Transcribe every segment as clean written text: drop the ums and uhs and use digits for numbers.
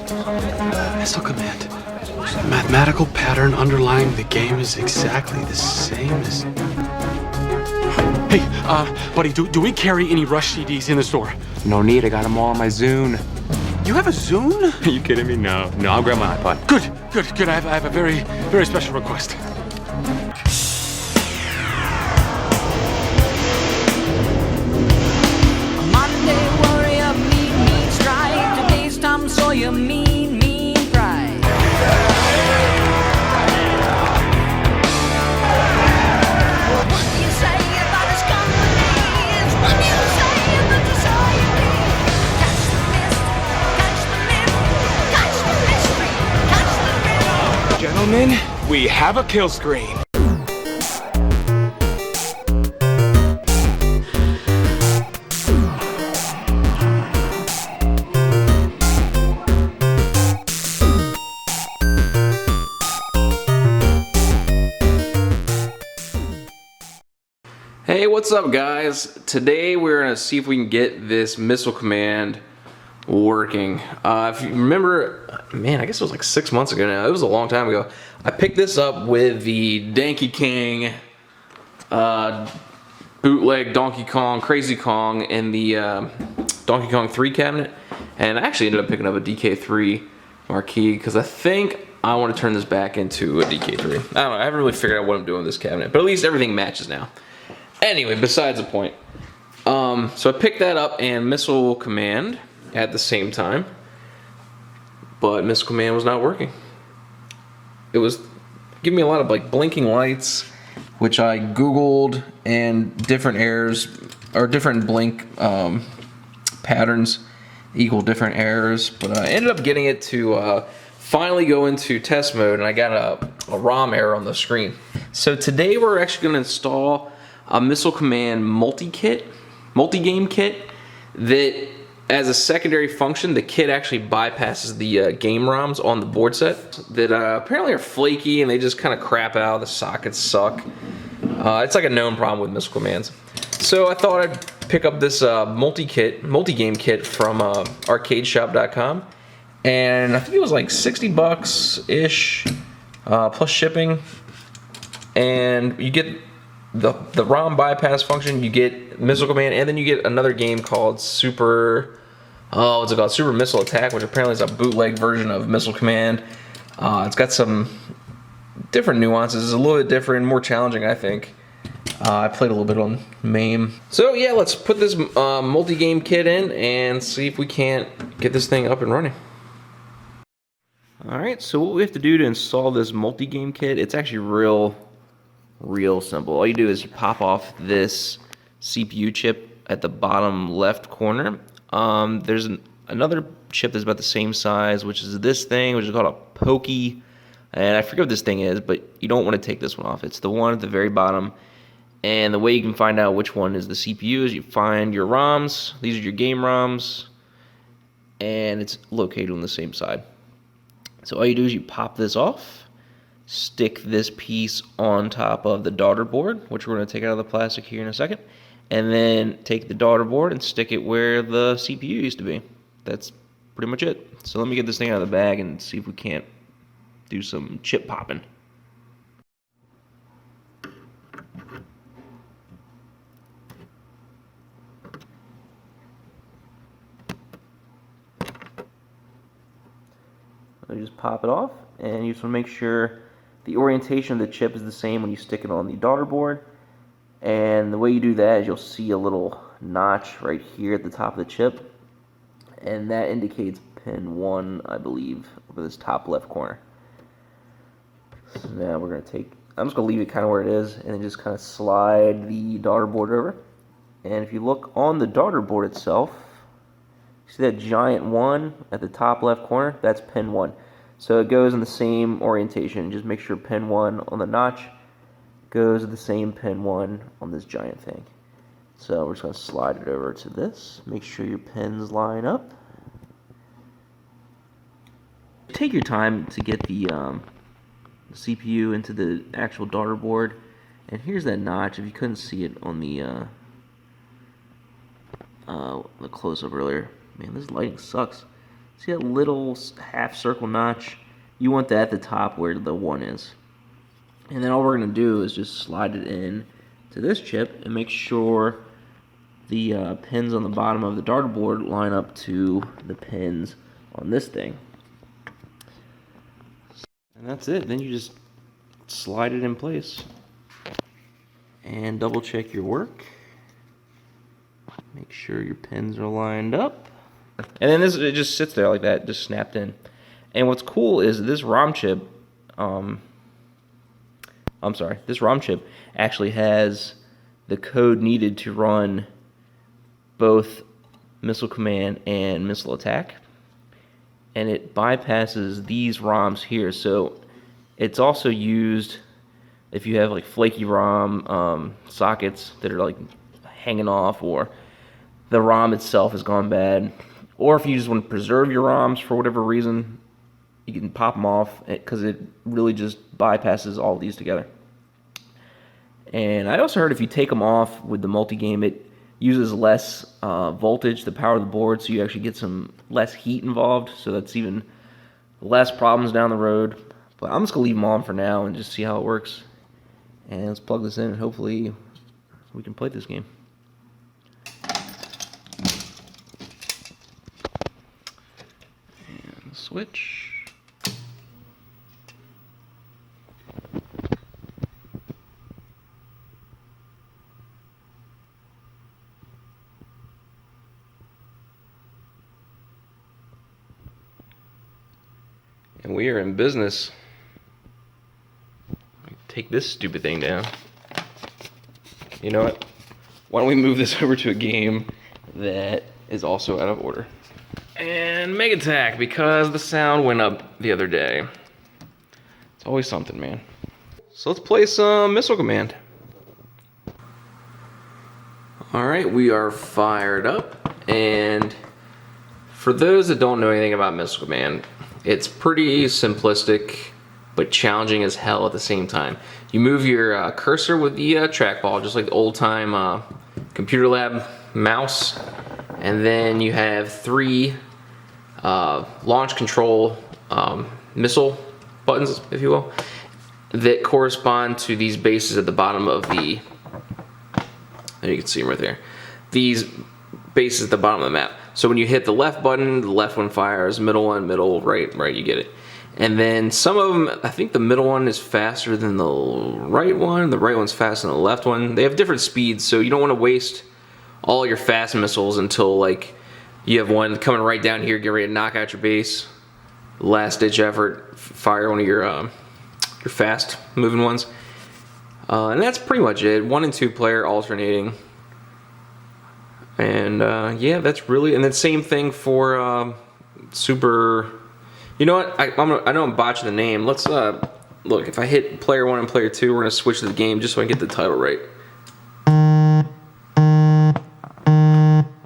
Missile command. The mathematical pattern underlying the game is exactly the same as... Hey, buddy, do we carry any Rush CDs in the store? No need, I got them all on my Zune. You have a Zune? Are you kidding me? No, I'll grab my iPod. Good. I have a very special request. Monday warrior, mean strike. Today's Tom Sawyer, mean pride. What do you say about his companies? What do you say about society? Catch the mist, catch the myth, catch the mystery, catch the riddle. Gentlemen, we have a kill screen. Hey, what's up guys? Today we're gonna see if we can get this missile command working. If you remember, man, I guess it was like 6 months ago now. It was a long time ago. I picked this up with the Donkey King bootleg Donkey Kong, Crazy Kong, and the Donkey Kong 3 cabinet. And I actually ended up picking up a DK3 marquee because I think I want to turn this back into a DK3. I don't know, I haven't really figured out what I'm doing with this cabinet, but at least everything matches now. Anyway, besides the point. So I picked that up and Missile Command at the same time, but Missile Command was not working. It was giving me a lot of like blinking lights, which I Googled, and different errors or different blink patterns equal different errors. But I ended up getting it to finally go into test mode, and I got a ROM error on the screen. So today we're actually going to install a Missile Command MultiGame kit that, as a secondary function, the kit actually bypasses the game ROMs on the board set that apparently are flaky and they just kind of crap out. The sockets suck. It's like a known problem with Missile Commands. So I thought I'd pick up this MultiGame kit from arcadeshop.com, and I think it was like 60 bucks-ish plus shipping, and you get the ROM bypass function, you get Missile Command, and then you get another game called Super Missile Attack, which apparently is a bootleg version of Missile Command. It's got some different nuances. It's a little bit different, more challenging, I think. I played a little bit on MAME. So yeah, let's put this multi-game kit in and see if we can't get this thing up and running. Alright, so what we have to do to install this multi-game kit, it's actually real simple. All you do is you pop off this CPU chip at the bottom left corner. There's another chip that's about the same size, which is this thing, which is called a Pokey. And I forget what this thing is, but you don't want to take this one off. It's the one at the very bottom. And the way you can find out which one is the CPU is you find your ROMs. These are your game ROMs. And it's located on the same side. So all you do is you pop this off. Stick this piece on top of the daughter board, which we're going to take out of the plastic here in a second, and then take the daughter board and stick it where the CPU used to be. That's pretty much it. So let me get this thing out of the bag and see if we can't do some chip popping. I just pop it off, and you just want to make sure the orientation of the chip is the same when you stick it on the daughter board. And the way you do that is you'll see a little notch right here at the top of the chip, and that indicates pin 1, I believe, over this top left corner. So now we're going to I'm just going to leave it kind of where it is, and then just kind of slide the daughter board over. And if you look on the daughter board itself, see that giant 1 at the top left corner? That's pin 1. So it goes in the same orientation. Just make sure pin 1 on the notch goes to the same pin 1 on this giant thing. So we're just going to slide it over to this. Make sure your pins line up. Take your time to get the CPU into the actual daughter board. And here's that notch. If you couldn't see it on the close-up earlier. Man, this lighting sucks. See that little half circle notch? You want that at the top where the 1 is. And then all we're going to do is just slide it in to this chip and make sure the pins on the bottom of the dartboard line up to the pins on this thing. And that's it. Then you just slide it in place and double check your work. Make sure your pins are lined up. And then it just sits there like that, just snapped in. And what's cool is this ROM chip, this ROM chip actually has the code needed to run both Missile Command and Missile Attack. And it bypasses these ROMs here. So it's also used if you have like flaky ROM sockets that are like hanging off, or the ROM itself has gone bad, or if you just want to preserve your ROMs for whatever reason, you can pop them off because it really just bypasses all of these together. And I also heard if you take them off with the MultiGame, it uses less voltage to power the board, so you actually get some less heat involved, so that's even less problems down the road. But I'm just going to leave them on for now and just see how it works. And let's plug this in and hopefully we can play this game. And switch. And we are in business. Take this stupid thing down. You know what? Why don't we move this over to a game that is also out of order? And Mega Attack, because the sound went up the other day. It's always something, man. So let's play some Missile Command. Alright, we are fired up. And for those that don't know anything about Missile Command, it's pretty simplistic, but challenging as hell at the same time. You move your cursor with the trackball, just like the old-time computer lab mouse, and then you have 3 launch control missile buttons, if you will, that correspond to these bases at the bottom of the, and you can see them right there, these bases at the bottom of the map. So when you hit the left button, the left one fires, middle one, middle, right, you get it. And then some of them, I think the middle one is faster than the right one, the right one's faster than the left one. They have different speeds, so you don't want to waste all your fast missiles until like you have one coming right down here, get ready to knock out your base. Last ditch effort, fire one of your fast moving ones. And that's pretty much it. 1 and 2 player alternating. And yeah, that's really, and then same thing for Super. You know what? I know I'm botching the name. Let's look. If I hit player 1 and player 2, we're gonna switch to the game just so I can get the title right.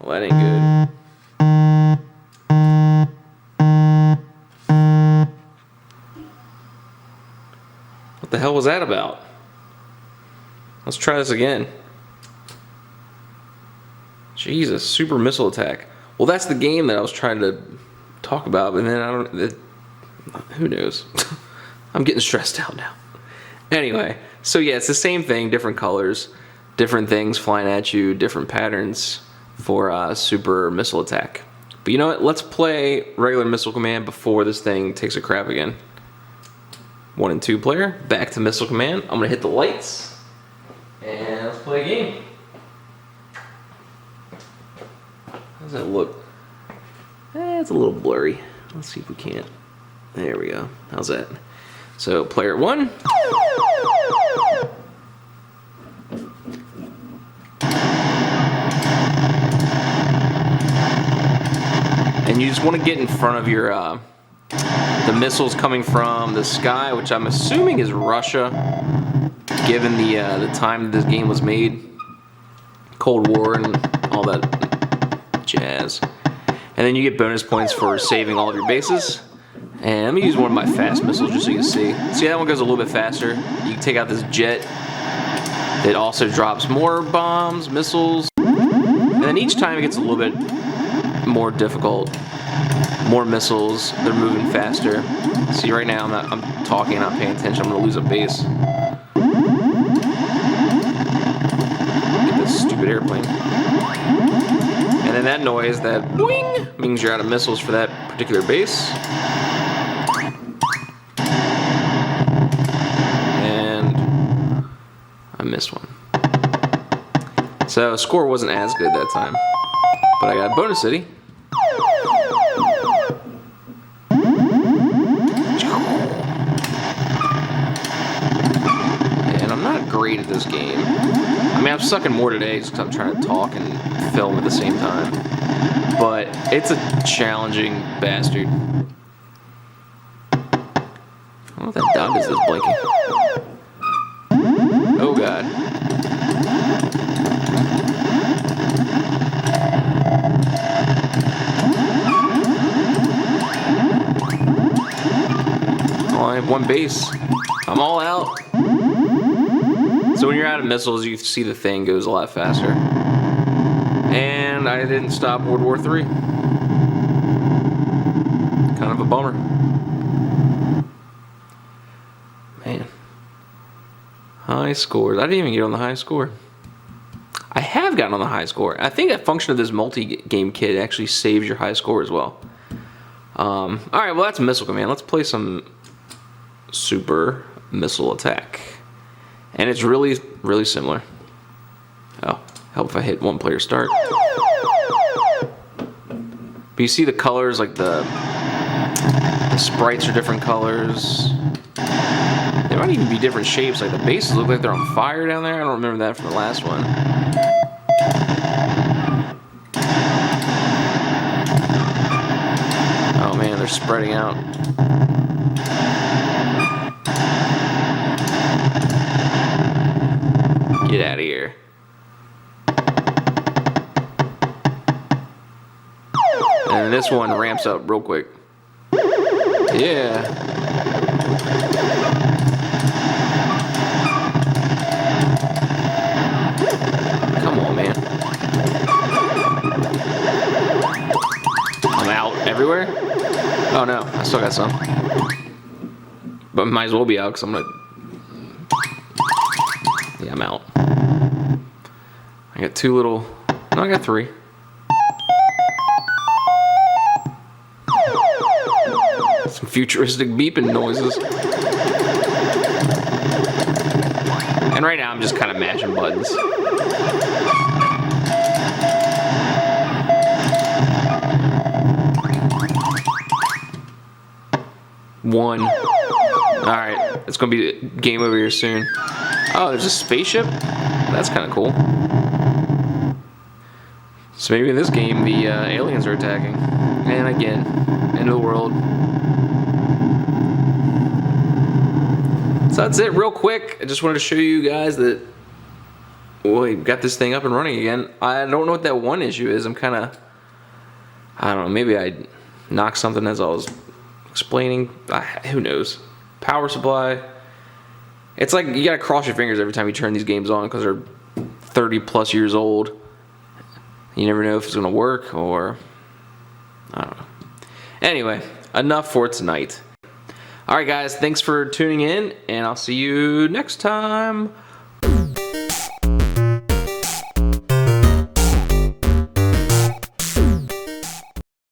Well, that ain't good. What the hell was that about? Let's try this again. Jesus, Super Missile Attack. Well, that's the game that I was trying to talk about, but then who knows? I'm getting stressed out now. Anyway, so yeah, it's the same thing, different colors, different things flying at you, different patterns for Super Missile Attack. But you know what? Let's play regular Missile Command before this thing takes a crap again. 1 and 2 player, back to Missile Command. I'm gonna hit the lights, and let's play a game. How does that look? It's a little blurry. Let's see if we can't. There we go. How's that? So, player 1. And you just want to get in front of your the missiles coming from the sky, which I'm assuming is Russia, given the time that this game was made, Cold War and all that jazz. And then you get bonus points for saving all of your bases. And let me use one of my fast missiles just so you can see. See, that one goes a little bit faster. You can take out this jet that also drops more bombs, missiles. And then each time it gets a little bit more difficult, more missiles. They're moving faster. See, right now I'm talking, not paying attention. I'm gonna lose a base. Get this stupid airplane. And then that noise, that boing, means you're out of missiles for that particular base. And I missed one. So score wasn't as good that time. But I got bonus city. And I'm not great at this game. I mean, I'm sucking more today just because I'm trying to talk and film at the same time. But it's a challenging bastard. I don't know what that dog is that's blinking. Oh god. Oh, I have one base. I'm all out. So when you're out of missiles, you see the thing goes a lot faster. And I didn't stop World War III. Kind of a bummer. Man. High scores. I didn't even get on the high score. I have gotten on the high score. I think a function of this multi-game kit actually saves your high score as well. Alright, well that's Missile Command. Let's play some Super Missile Attack. And it's really, really similar. Oh, help if I hit one player start. But you see the colors, like the sprites are different colors. They might even be different shapes, like the bases look like they're on fire down there. I don't remember that from the last one. Oh man, they're spreading out. Get out of here. And this one ramps up real quick. Yeah. Come on, man. I'm out everywhere? Oh no, I still got some. But might as well be out because I'm gonna... Yeah, I'm out. I got two little... No, I got three. Some futuristic beeping noises. And right now I'm just kind of mashing buttons. One. Alright, it's gonna be game over here soon. Oh, there's a spaceship? That's kind of cool. So maybe in this game the aliens are attacking. And again, end of the world. So that's it real quick. I just wanted to show you guys that we got this thing up and running again. I don't know what that one issue is. I'm kind of, I don't know, maybe I knocked something as I was explaining. Who knows? Power supply. It's like you gotta cross your fingers every time you turn these games on because they're 30 plus years old. You never know if it's gonna work or I don't know. Anyway, enough for tonight. Alright guys, thanks for tuning in and I'll see you next time.